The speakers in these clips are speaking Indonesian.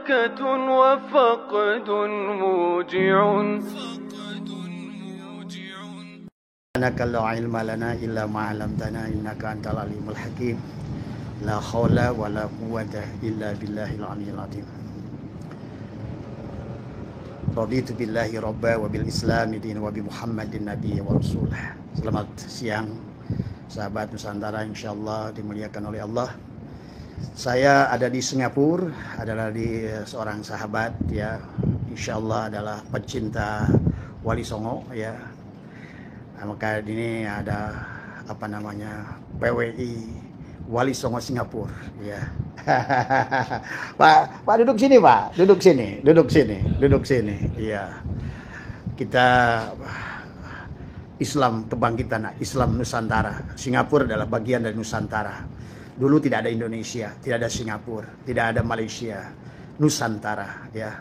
حركة وفقد موجع. سبحانك لا علم لنا إلا ما علمتنا إنك أنت العليم الحكيم. لا حول ولا قوة إلا بالله العلي العظيم. Raditu billahi rabba wa bil islami din wa bi Muhammadin nabiy wa rasul. Selamat siang sahabat Nusantara, insyaallah dimuliakan oleh Allah. Saya ada di Singapura, adalah di seorang sahabat ya, insyaallah adalah pecinta Wali Songo ya. Maka ini ada PWI Wali Songo Singapura ya. Pak duduk sini, Pak. Duduk sini. Iya. Kita Islam kebangkitan, Islam Nusantara. Singapura adalah bagian dari Nusantara. Dulu tidak ada Indonesia, tidak ada Singapura, tidak ada Malaysia. Nusantara ya.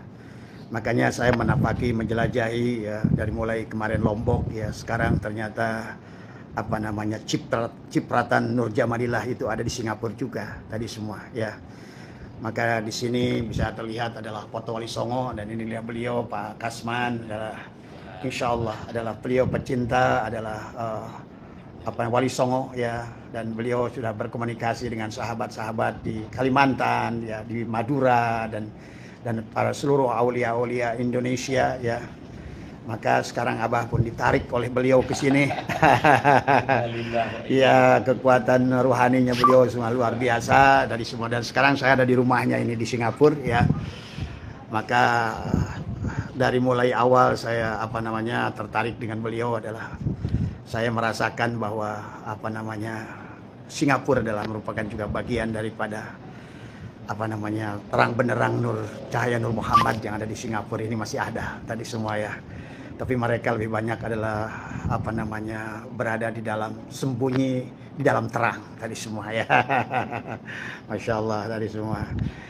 Makanya saya menjelajahi ya, dari mulai kemarin Lombok ya, sekarang ternyata cipratan Nur Jamanillah itu ada di Singapura juga tadi semua ya. Maka di sini bisa terlihat adalah foto Wali Songo, dan ini lihat beliau Pak Kasman adalah insyaallah adalah beliau pecinta adalah Wali Songo ya, dan beliau sudah berkomunikasi dengan sahabat-sahabat di Kalimantan ya, di Madura dan para seluruh aulia-aulia Indonesia ya. Maka sekarang Abah pun ditarik oleh beliau ke sini. Ya, kekuatan rohaninya beliau semua luar biasa dari semua. Dan sekarang saya ada di rumahnya ini di Singapura ya. Maka dari mulai awal saya tertarik dengan beliau adalah saya merasakan bahwa Singapura adalah merupakan juga bagian daripada terang benderang Nur Cahaya Nur Muhammad yang ada di Singapura ini masih ada tadi semua ya. Tapi mereka lebih banyak adalah berada di dalam, sembunyi di dalam terang tadi semua ya. Masya Allah tadi semua.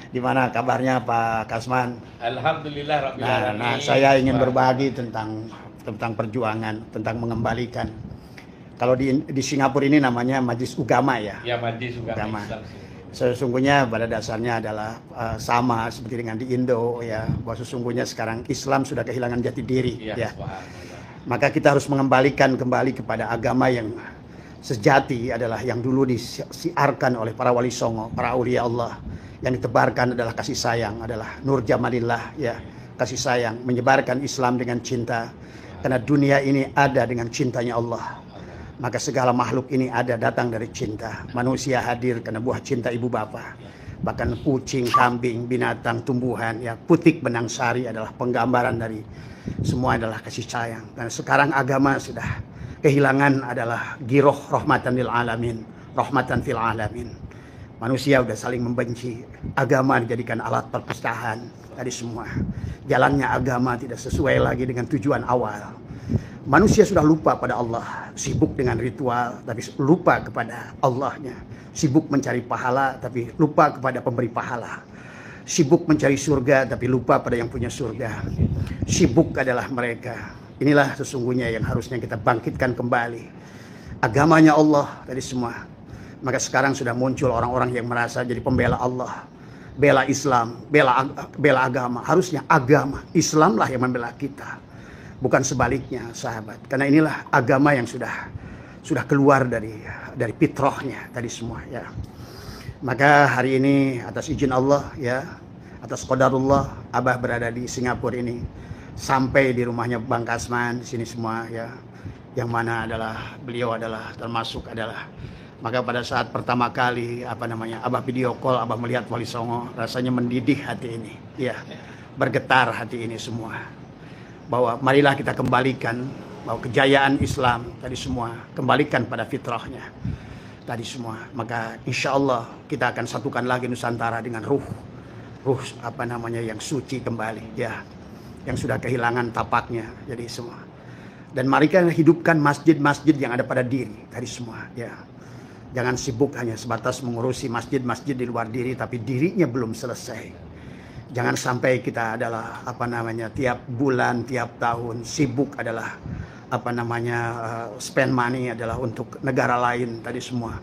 Gimana kabarnya Pak Kasman? Alhamdulillah Rabbil Alamin. Nah, saya ingin berbagi tentang perjuangan, tentang mengembalikan. Kalau di Singapura ini namanya Majlis Ugama ya. Ya, Majlis Ugama. Sesungguhnya pada dasarnya adalah sama seperti dengan di Indo ya, bahwa sesungguhnya sekarang Islam sudah kehilangan jati diri ya. Maka kita harus mengembalikan kembali kepada agama yang sejati, adalah yang dulu disiarkan oleh para wali songo, para aulia Allah, yang ditebarkan adalah kasih sayang, adalah Nur Jamanillah ya, kasih sayang, menyebarkan Islam dengan cinta, karena dunia ini ada dengan cintanya Allah. Maka segala makhluk ini datang dari cinta. Manusia hadir karena buah cinta ibu bapa. Bahkan kucing, kambing, binatang, tumbuhan, ya, putik benang sari adalah penggambaran dari semua adalah kasih sayang. Dan sekarang agama sudah kehilangan adalah giroh rahmatan lil alamin, rahmatan fil alamin. Manusia sudah saling membenci. Agama dijadikan alat perpecahan dari semua. Jalannya agama tidak sesuai lagi dengan tujuan awal. Manusia sudah lupa pada Allah, sibuk dengan ritual, tapi lupa kepada Allahnya. Sibuk mencari pahala, tapi lupa kepada pemberi pahala. Sibuk mencari surga, tapi lupa pada yang punya surga. Sibuk adalah mereka. Inilah sesungguhnya yang harusnya kita bangkitkan kembali. Agamanya Allah dari semua. Maka sekarang sudah muncul orang-orang yang merasa jadi pembela Allah, bela Islam, bela agama. Harusnya agama Islamlah yang membela kita. Bukan sebaliknya sahabat, karena inilah agama yang sudah keluar dari fitrahnya tadi semua ya. Maka hari ini atas izin Allah ya, atas qadarullah, Abah berada di Singapura ini, sampai di rumahnya Bang Kasman di sini semua ya, yang mana adalah beliau adalah termasuk adalah. Maka pada saat pertama kali Abah video call, Abah melihat Wali Songo, rasanya mendidih hati ini ya, bergetar hati ini semua. Bahwa marilah kita kembalikan bahwa kejayaan Islam tadi semua, kembalikan pada fitrahnya tadi semua. Maka insya Allah kita akan satukan lagi Nusantara dengan ruh yang suci kembali ya, yang sudah kehilangan tapaknya jadi semua. Dan mari kita hidupkan masjid-masjid yang ada pada diri tadi semua ya. Jangan sibuk hanya sebatas mengurusi masjid-masjid di luar diri, tapi dirinya belum selesai. Jangan sampai kita adalah tiap bulan, tiap tahun sibuk adalah spend money adalah untuk negara lain tadi semua.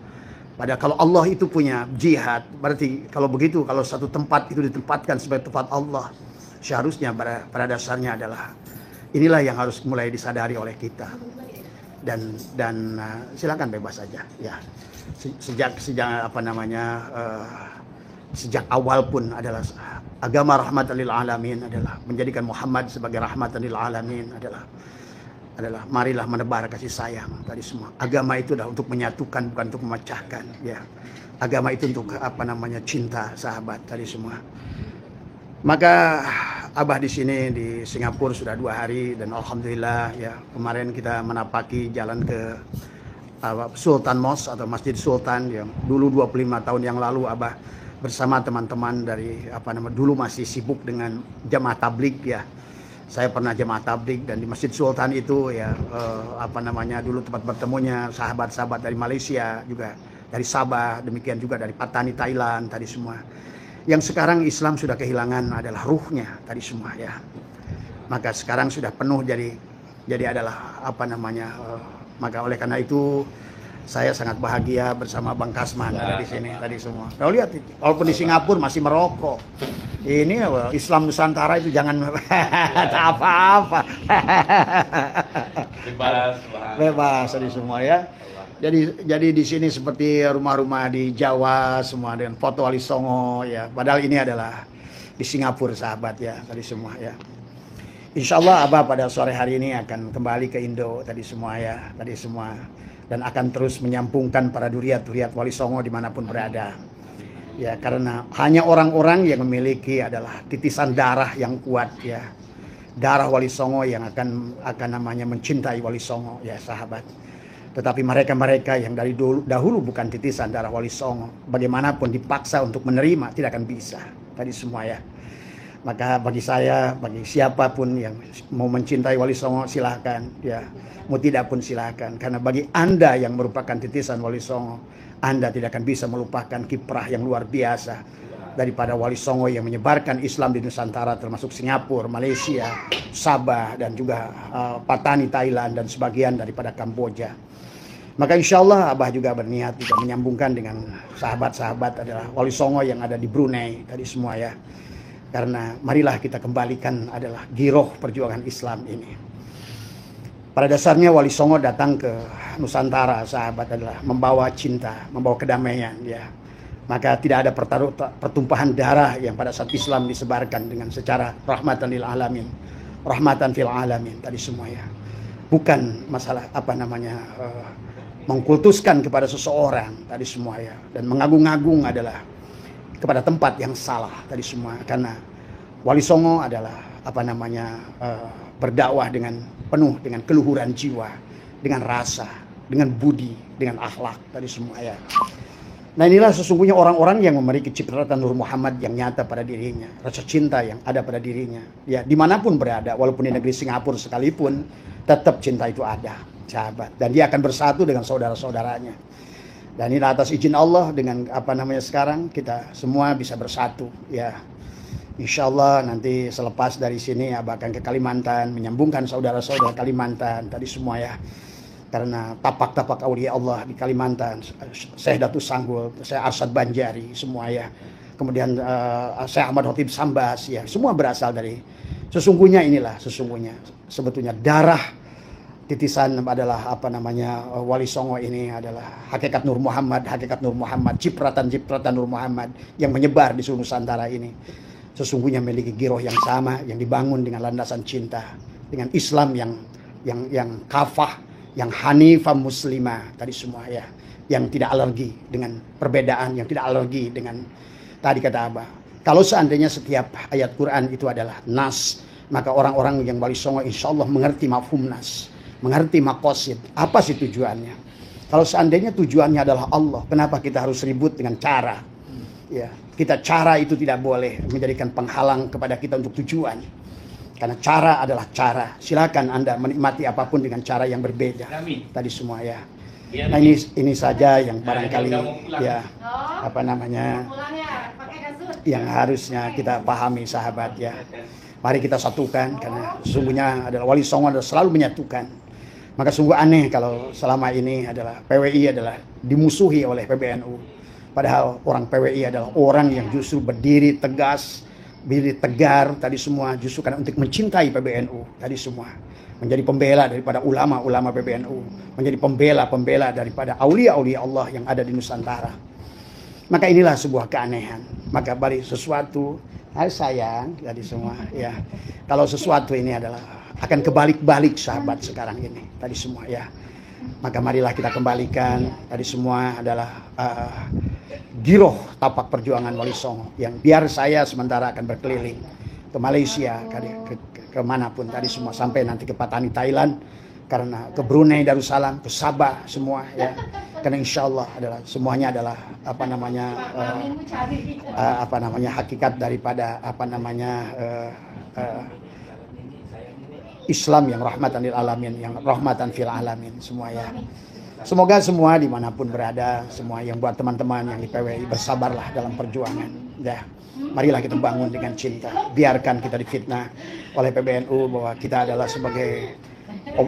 Padahal kalau Allah itu punya jihad, berarti kalau begitu, kalau satu tempat itu ditempatkan sebagai tempat Allah, seharusnya pada dasarnya adalah inilah yang harus mulai disadari oleh kita. Dan silakan bebas saja ya. Sejak apa namanya sejak awal pun adalah agama rahmatan lil alamin, adalah menjadikan Muhammad sebagai rahmatan lil alamin, adalah marilah menebar kasih sayang tadi semua. Agama itu adalah untuk menyatukan, bukan untuk memecahkan ya. Agama itu untuk apa namanya cinta sahabat tadi semua. Maka Abah di sini di Singapura sudah 2 hari dan alhamdulillah ya, kemarin kita menapaki jalan ke Sultan Mosque atau Masjid Sultan yang dulu 25 tahun yang lalu Abah bersama teman-teman dari dulu masih sibuk dengan jamaah tabligh ya. Saya pernah jamaah tabligh dan di Masjid Sultan itu ya dulu tempat bertemunya sahabat-sahabat dari Malaysia, juga dari Sabah, demikian juga dari Patani Thailand tadi semua. Yang sekarang Islam sudah kehilangan adalah ruhnya tadi semua ya. Maka sekarang sudah penuh jadi adalah maka oleh karena itu saya sangat bahagia bersama Bang Kasman ada di sini tadi semua. Kau lihat, walaupun di Singapura masih merokok. Ini Islam Nusantara itu jangan tak apa-apa. Bebas tadi semua ya. Jadi di sini seperti rumah-rumah di Jawa semua dengan foto Wali Songo ya. Padahal ini adalah di Singapura sahabat ya tadi semua ya. Insya Allah Abah pada sore hari ini akan kembali ke Indo tadi semua ya, tadi semua, dan akan terus menyambungkan para duriat-duriat Wali Songo dimanapun berada. Ya, karena hanya orang-orang yang memiliki adalah titisan darah yang kuat ya, darah Wali Songo yang akan mencintai Wali Songo ya sahabat. Tetapi mereka-mereka yang dari dahulu bukan titisan darah Wali Songo, bagaimanapun dipaksa untuk menerima tidak akan bisa tadi semua ya. Maka bagi saya, bagi siapapun yang mau mencintai Wali Songo silahkan ya, mau tidak pun silahkan. Karena bagi Anda yang merupakan titisan Wali Songo, Anda tidak akan bisa melupakan kiprah yang luar biasa daripada Wali Songo yang menyebarkan Islam di Nusantara, termasuk Singapura, Malaysia, Sabah, dan juga Patani Thailand dan sebagian daripada Kamboja. Maka insya Allah Abah juga berniat juga menyambungkan dengan sahabat-sahabat adalah Wali Songo yang ada di Brunei tadi semua ya. Karena marilah kita kembalikan adalah giroh perjuangan Islam ini. Pada dasarnya Wali Songo datang ke Nusantara sahabat adalah membawa cinta, membawa kedamaian ya. Maka tidak ada pertumpahan darah yang pada saat Islam disebarkan dengan secara rahmatan lil alamin, rahmatan fil alamin tadi semua ya. Bukan masalah mengkultuskan kepada seseorang tadi semua ya, dan mengagung-agung adalah kepada tempat yang salah tadi semua. Karena Wali Songo adalah berdakwah dengan penuh dengan keluhuran jiwa, dengan rasa, dengan budi, dengan akhlak tadi semua ya. Nah inilah sesungguhnya orang-orang yang memiliki cipratan Nur Muhammad yang nyata pada dirinya, rasa cinta yang ada pada dirinya ya, dimanapun berada, walaupun di negeri Singapura sekalipun tetap cinta itu ada sahabat, dan dia akan bersatu dengan saudara-saudaranya. Dan ini atas izin Allah dengan sekarang kita semua bisa bersatu ya. Insya Allah nanti selepas dari sini Abah akan ke Kalimantan, menyambungkan saudara-saudara Kalimantan tadi semua ya. Karena tapak-tapak aulia Allah di Kalimantan, Syekh Datuk Sanggul, Syekh Arsyad Banjari semua ya. Kemudian Syekh Ahmad Khotib Sambas ya, semua berasal dari sesungguhnya sebetulnya darah titisan adalah Wali Songo ini adalah hakikat Nur Muhammad, cipratan Nur Muhammad yang menyebar di seluruh Nusantara ini. Sesungguhnya memiliki giroh yang sama, yang dibangun dengan landasan cinta, dengan Islam yang kafah, yang hanifah muslimah tadi semua ya, yang tidak alergi dengan perbedaan, yang tidak alergi dengan tadi kata Abah. Kalau seandainya setiap ayat Quran itu adalah nas, maka orang-orang yang Wali Songo insya Allah mengerti mafhum nas, mengerti maqasid, apa sih tujuannya. Kalau seandainya tujuannya adalah Allah, kenapa kita harus ribut dengan cara ya. Cara itu tidak boleh menjadikan penghalang kepada kita untuk tujuan, karena cara adalah cara. Silakan Anda menikmati apapun dengan cara yang berbeda tadi semua ya. Nah ini saja yang barangkali ya yang harusnya kita pahami sahabat ya. Mari kita satukan, karena sesungguhnya adalah Wali Songo adalah selalu menyatukan. Maka sungguh aneh kalau selama ini adalah PWI adalah dimusuhi oleh PBNU. Padahal orang PWI adalah orang yang justru berdiri tegas, berdiri tegar tadi semua justru karena untuk mencintai PBNU tadi semua. Menjadi pembela daripada ulama-ulama PBNU, menjadi pembela-pembela daripada aulia-aulia Allah yang ada di Nusantara. Maka inilah sebuah keanehan. Maka balik sesuatu, sayang tadi semua ya. Kalau sesuatu ini adalah akan kebalik-balik sahabat sekarang ini tadi semua ya. Maka marilah kita kembalikan tadi semua adalah giroh tapak perjuangan Wali Songo yang biar saya sementara akan berkeliling ke Malaysia, kemanapun tadi semua sampai nanti ke Patani Thailand, karena ke Brunei Darussalam, ke Sabah semua ya. Karena insya Allah adalah semuanya adalah hakikat daripada Islam yang rahmatan lil alamin, yang rahmatan fil alamin semua ya. Semoga semua dimanapun berada, semua yang buat teman-teman yang di PWI bersabarlah dalam perjuangan ya. Marilah kita bangun dengan cinta. Biarkan kita difitnah oleh PBNU bahwa kita adalah sebagai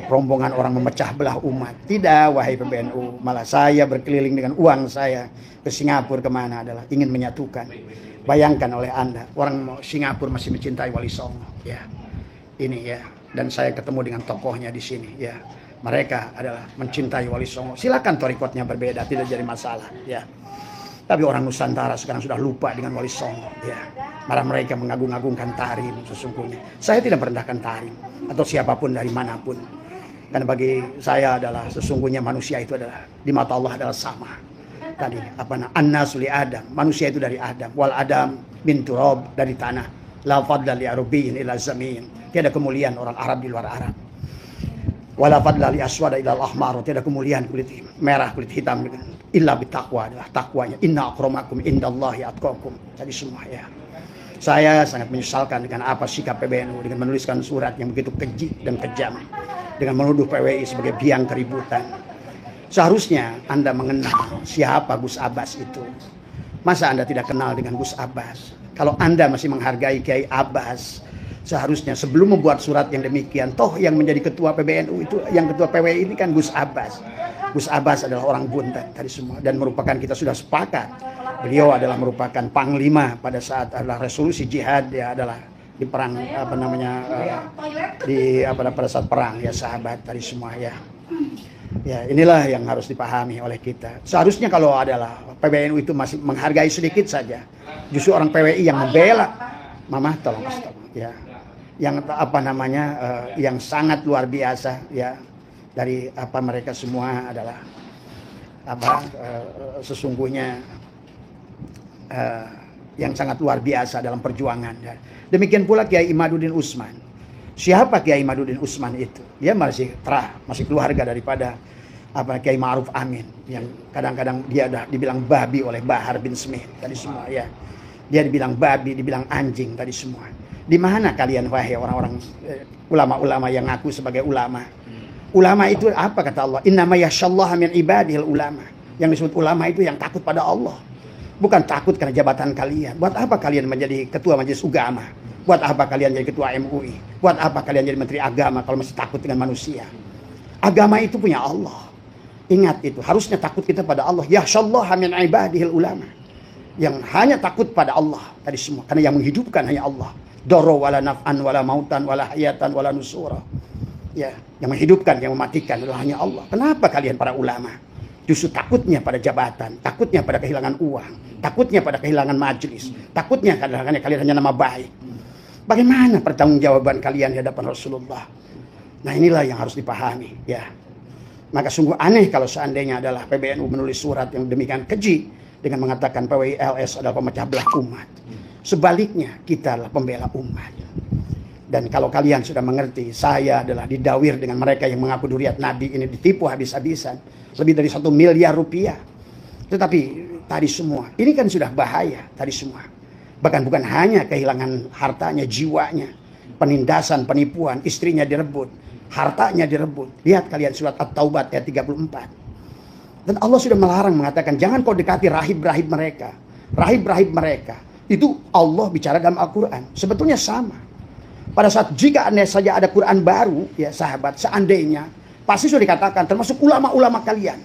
rombongan orang memecah belah umat. Tidak, wahai PBNU. Malah saya berkeliling dengan uang saya ke Singapura kemana adalah ingin menyatukan. Bayangkan oleh Anda, orang Singapura masih mencintai Wali Songo ya. Ini ya. Dan saya ketemu dengan tokohnya di sini ya. Mereka adalah mencintai Wali Songo. Silakan torikotnya berbeda, tidak jadi masalah ya. Tapi orang Nusantara sekarang sudah lupa dengan Wali Songo ya. Malah mereka mengagung-agungkan Tarim sesungguhnya. Saya tidak merendahkan Tarim atau siapapun dari manapun. Karena bagi saya adalah sesungguhnya manusia itu adalah di mata Allah adalah sama. Tadi an-nasu li Adam, manusia itu dari Adam. Wal Adam min turab, dari tanah. La fadla li arabiyyin ila zamin. Tiada kemuliaan orang Arab di luar Arab. Wala fadla li aswada ila al-ahmar. Tiada kemuliaan kulit merah, kulit hitam illa bitaqwa, adalah takwanya. Inna akramakum indallahi atqakum. Tadi semua ya. Saya sangat menyesalkan dengan apa sikap PBNU dengan menuliskan surat yang begitu keji dan kejam, dengan menuduh PWI sebagai biang keributan. Seharusnya Anda mengenal siapa Gus Abbas itu. Masa Anda tidak kenal dengan Gus Abbas? Kalau Anda masih menghargai Kiai Abbas, seharusnya sebelum membuat surat yang demikian, toh yang menjadi ketua PBNU itu, yang ketua PWI ini kan Gus Abbas. Gus Abbas adalah orang Buntet tadi semua, dan merupakan, kita sudah sepakat, beliau adalah merupakan panglima pada saat adalah resolusi jihad, dia adalah di perang pada saat perang ya sahabat tadi semua ya. Ya inilah yang harus dipahami oleh kita. Seharusnya kalau adalah PBNU itu masih menghargai sedikit saja, justru orang PWI yang membela, Mama tolong ya, yang yang sangat luar biasa ya, dari mereka semua adalah sesungguhnya yang sangat luar biasa dalam perjuangan. Demikian pula Kiai Imaduddin Usman. Siapa Kiai Imaduddin Usman itu? Dia masih keluarga daripada Kiai Ma'ruf Amin, yang kadang-kadang dia dah dibilang babi oleh Bahar bin Smith tadi semua ya. Dia dibilang babi, dibilang anjing tadi semua. Di mana kalian wahai orang-orang ulama-ulama yang ngaku sebagai ulama? Ulama itu apa kata Allah? Innama yakhsyallaha min ibadihil ulama. Yang disebut ulama itu yang takut pada Allah. Bukan takut karena jabatan kalian. Buat apa kalian menjadi ketua majelis agama? Buat apa kalian jadi ketua MUI? Buat apa kalian jadi menteri agama kalau masih takut dengan manusia? Agama itu punya Allah. Ingat itu, harusnya takut kita pada Allah. Yakhsyallaha min ibadihil ulama. Yang hanya takut pada Allah tadi semua. Karena yang menghidupkan hanya Allah. Doro wala naf'an wala mautan wala hayatan wala nusura. Ya, yang menghidupkan, yang mematikan adalah hanya Allah. Kenapa kalian para ulama justru takutnya pada jabatan, takutnya pada kehilangan uang, takutnya pada kehilangan majelis, takutnya karena kalian hanya nama baik? Bagaimana pertanggungjawaban kalian di hadapan Rasulullah? Nah inilah yang harus dipahami ya. Maka sungguh aneh kalau seandainya adalah PBNU menulis surat yang demikian keji dengan mengatakan PWI-LS adalah pemecah belah umat. Sebaliknya kita adalah pembela umat. Dan kalau kalian sudah mengerti, saya adalah didawir dengan mereka yang mengaku duriat Nabi ini ditipu habis-habisan. Lebih dari 1 miliar rupiah. Tetapi tadi semua, ini kan sudah bahaya tadi semua. Bahkan bukan hanya kehilangan hartanya, jiwanya. Penindasan, penipuan, istrinya direbut. Hartanya direbut. Lihat kalian surat At-Taubat ayat 34. Dan Allah sudah melarang mengatakan, jangan kau dekati rahib-rahib mereka. Rahib-rahib mereka. Itu Allah bicara dalam Al-Quran. Sebetulnya sama. Pada saat jika anda saja ada Quran baru, ya sahabat, seandainya Pasti sudah dikatakan termasuk ulama-ulama kalian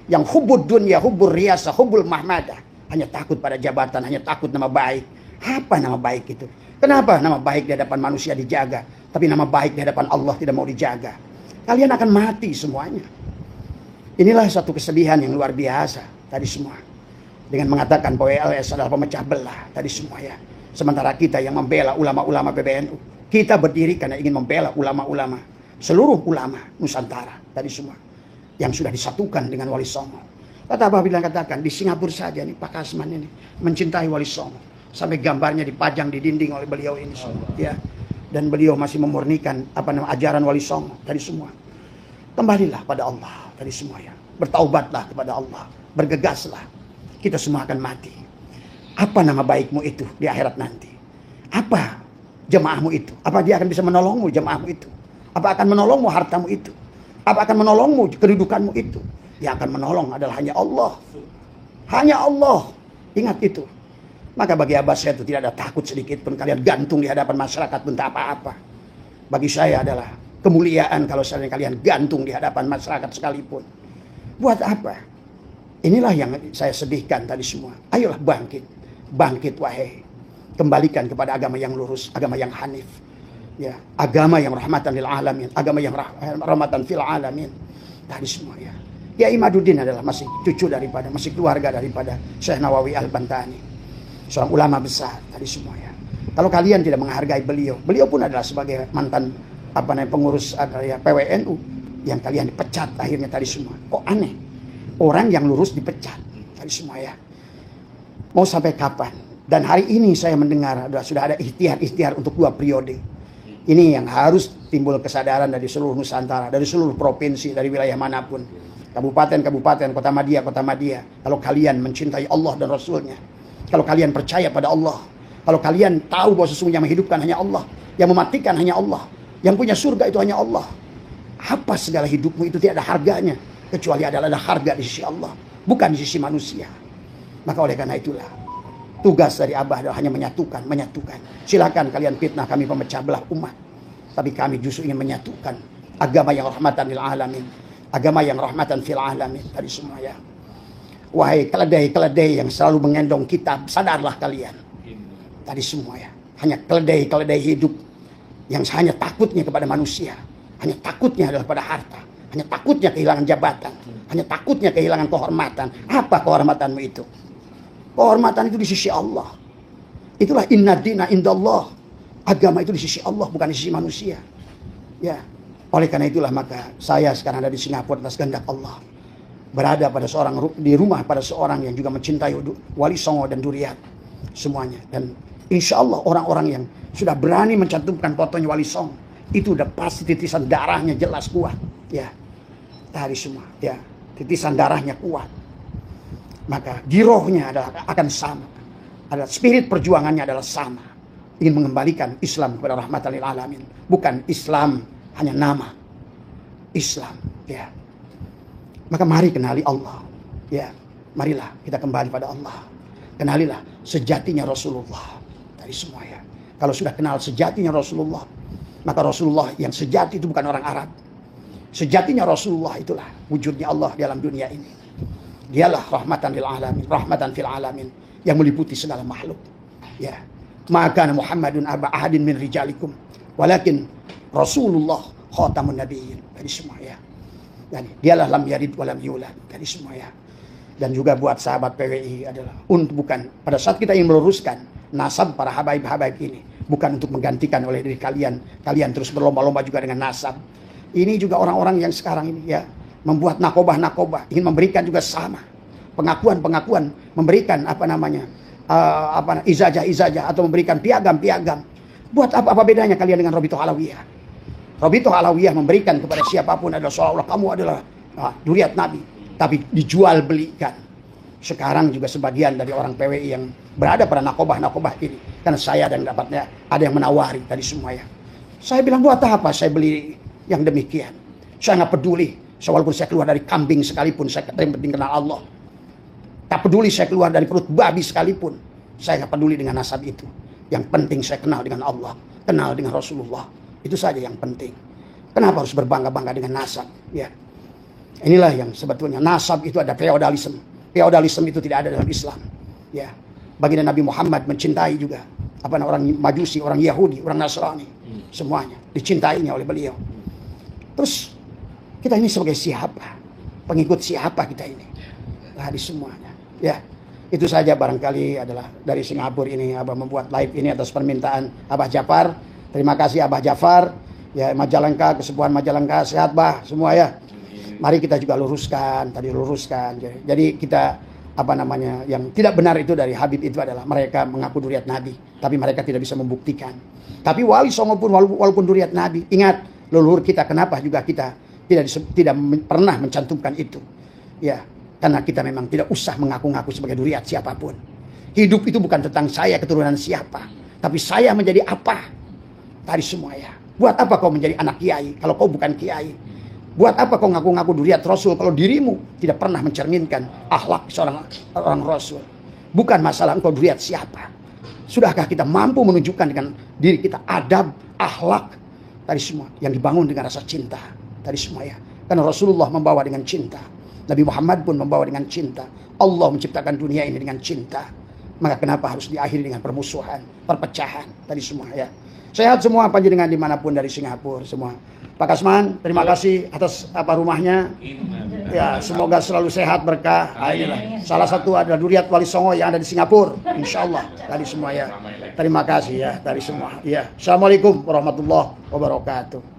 yang hubbud dunya, hubbur riyasa, hubbul mahmadah, hanya takut pada jabatan, hanya takut nama baik. Apa nama baik itu? Kenapa nama baik di hadapan manusia dijaga, tapi nama baik di hadapan Allah tidak mau dijaga? Kalian akan mati semuanya. Inilah satu kesedihan yang luar biasa tadi semua. Dengan mengatakan bahwa LS adalah pemecah belah tadi semua ya. Sementara kita yang membela ulama-ulama PBNU, kita berdiri karena ingin membela ulama-ulama, seluruh ulama Nusantara tadi semua yang sudah disatukan dengan Wali Songo. Kata Abah bilang katakan di Singapura saja nih Pak Kasman ini mencintai Wali Songo sampai gambarnya dipajang di dinding oleh beliau ini semua ya. Dan beliau masih memurnikan ajaran Wali Songo tadi semua. Kembalilah pada Allah tadi semua ya. Bertaubatlah kepada Allah, bergegaslah. Kita semua akan mati. Apa nama baikmu itu di akhirat nanti? Apa jemaahmu itu? Apa dia akan bisa menolongmu jemaahmu itu? Apa akan menolongmu hartamu itu? Apa akan menolongmu kedudukanmu itu? Yang akan menolong adalah hanya Allah. Hanya Allah. Ingat itu. Maka bagi Abah saya itu tidak ada takut sedikit pun kalian gantung di hadapan masyarakat pun tak apa-apa. Bagi saya adalah kemuliaan kalau misalnya kalian gantung di hadapan masyarakat sekalipun. Buat apa? Inilah yang saya sedihkan tadi semua. Ayolah bangkit. Bangkit wahai. Kembalikan kepada agama yang lurus, agama yang hanif. Ya, agama yang rahmatan lil alamin, agama yang rahmatan fil alamin. Tadi semua ya. Ya Imaduddin adalah masih cucu daripada, masih keluarga daripada Syekh Nawawi Al-Bantani. Seorang ulama besar tadi semua ya. Kalau kalian tidak menghargai beliau, beliau pun adalah sebagai mantan pengurus ya, PWNU yang kalian dipecat akhirnya tadi semua. Kok aneh? Orang yang lurus dipecat tadi semua ya. Mau sampai kapan? Dan hari ini saya mendengar sudah ada ikhtiar untuk 2 periode. Ini yang harus timbul kesadaran dari seluruh Nusantara, dari seluruh provinsi, dari wilayah manapun. Kabupaten-kabupaten, kota Madia. Kalau kalian mencintai Allah dan Rasulnya, kalau kalian percaya pada Allah, kalau kalian tahu bahwa sesungguhnya yang menghidupkan hanya Allah, yang mematikan hanya Allah, yang punya surga itu hanya Allah. Apa segala hidupmu itu tidak ada harganya, kecuali ada harga di sisi Allah, bukan di sisi manusia. Maka oleh karena itulah, tugas dari Abah adalah hanya menyatukan. Silakan kalian fitnah kami pemecah belah umat, tapi kami justru ingin menyatukan agama yang rahmatan lil alamin, agama yang rahmatan fil alamin tadi semua ya. Wahai keledai-keledai yang selalu mengendong kitab, sadarlah kalian. Tadi semua ya, hanya keledai-keledai hidup yang hanya takutnya kepada manusia, hanya takutnya adalah pada harta, hanya takutnya kehilangan jabatan, hanya takutnya kehilangan kehormatan. Apa kehormatanmu itu? Kehormatan itu di sisi Allah. Itulah inna dina indallah. Agama itu di sisi Allah, bukan di sisi manusia. Ya. Oleh karena itulah maka saya sekarang ada di Singapura atas kehendak Allah. Berada pada di rumah pada seorang yang juga mencintai Wali Songo dan Duriat semuanya. Dan insya Allah orang-orang yang sudah berani mencantumkan fotonya Wali Songo itu udah pasti titisan darahnya jelas kuat. Ya. Tadi semua. Ya. Titisan darahnya kuat. Maka girohnya akan sama. Spirit perjuangannya adalah sama. Ingin mengembalikan Islam kepada rahmatan lil alamin. Bukan Islam hanya nama. Islam. Ya. Maka mari kenali Allah. Ya. Marilah kita kembali pada Allah. Kenalilah sejatinya Rasulullah. Tadi semua ya. Kalau sudah kenal sejatinya Rasulullah, maka Rasulullah yang sejati itu bukan orang Arab. Sejatinya Rasulullah itulah wujudnya Allah dalam dunia ini. Dialah rahmatan lil alamin, rahmatan fil alamin, yang meliputi segala makhluk. Ya. Maka Muhammadun aba ahadin min rijalikum, walakin Rasulullah khatamun nabiyyin. Tadi semua ya. Dan dialah lam yalid wa lam yulad. Tadi semua ya. Dan juga buat sahabat PWI adalah bukan pada saat kita ingin meluruskan nasab para habaib-habaib ini, bukan untuk menggantikan oleh diri kalian terus berlomba-lomba juga dengan nasab. Ini juga orang-orang yang sekarang ini ya membuat nakobah, ingin memberikan juga sama pengakuan, memberikan izajah atau memberikan piagam. Buat apa bedanya kalian dengan Robitoh Alawiyah? Robitoh Alawiyah memberikan kepada siapapun adalah seolah-olah kamu adalah duriat Nabi, tapi dijual belikan. Sekarang juga sebagian dari orang PWI yang berada pada nakobah ini, karena saya dan dapatnya ada yang menawari tadi semua ya. Saya bilang buat apa saya beli yang demikian? Saya nggak peduli. Walaupun saya keluar dari kambing sekalipun, saya yang penting kenal Allah. Tak peduli saya keluar dari perut babi sekalipun, saya nggak peduli dengan nasab itu. Yang penting saya kenal dengan Allah, kenal dengan Rasulullah. Itu saja yang penting. Kenapa harus berbangga-bangga dengan nasab? Ya. Inilah yang sebetulnya nasab itu ada feodalisme. Feodalisme itu tidak ada dalam Islam. Ya. Baginda Nabi Muhammad mencintai juga orang Majusi, orang Yahudi, orang Nasrani, semuanya dicintainya oleh beliau. Terus kita ini sebagai siapa? Pengikut siapa kita ini? Nah, di semuanya. Ya. Itu saja barangkali adalah dari Singapura ini Abah membuat live ini atas permintaan Abah Jafar. Terima kasih Abah Jafar. Ya, Majalengka, kesepuhan Majalengka, sehat Bah semua ya. Mari kita juga luruskan, Jadi kita yang tidak benar itu dari Habib itu adalah mereka mengaku duriat Nabi, tapi mereka tidak bisa membuktikan. Tapi Wali Songo pun walaupun duriat Nabi, ingat leluhur kita kenapa juga kita tidak pernah mencantumkan itu. Ya, karena kita memang tidak usah mengaku-ngaku sebagai duriat siapapun. Hidup itu bukan tentang saya keturunan siapa, tapi saya menjadi apa. Tadi semua ya. Buat apa kau menjadi anak kiai kalau kau bukan kiai? Buat apa kau ngaku-ngaku duriat Rasul kalau dirimu tidak pernah mencerminkan akhlak seorang Rasul? Bukan masalah engkau duriat siapa. Sudahkah kita mampu menunjukkan dengan diri kita adab, akhlak tadi semua yang dibangun dengan rasa cinta tadi semua ya. Karena Rasulullah membawa dengan cinta. Nabi Muhammad pun membawa dengan cinta. Allah menciptakan dunia ini dengan cinta. Maka kenapa harus diakhiri dengan permusuhan, perpecahan tadi semua ya. Sehat semua panjenengan dimanapun dari Singapura semua. Pak Kasman, terima kasih atas rumahnya. Ya, semoga selalu sehat berkah. Inilah salah satu adalah duriat Wali Songo yang ada di Singapura. Insya Allah tadi semua ya. Terima kasih ya dari semua. Ya, Assalamualaikum warahmatullahi wabarakatuh.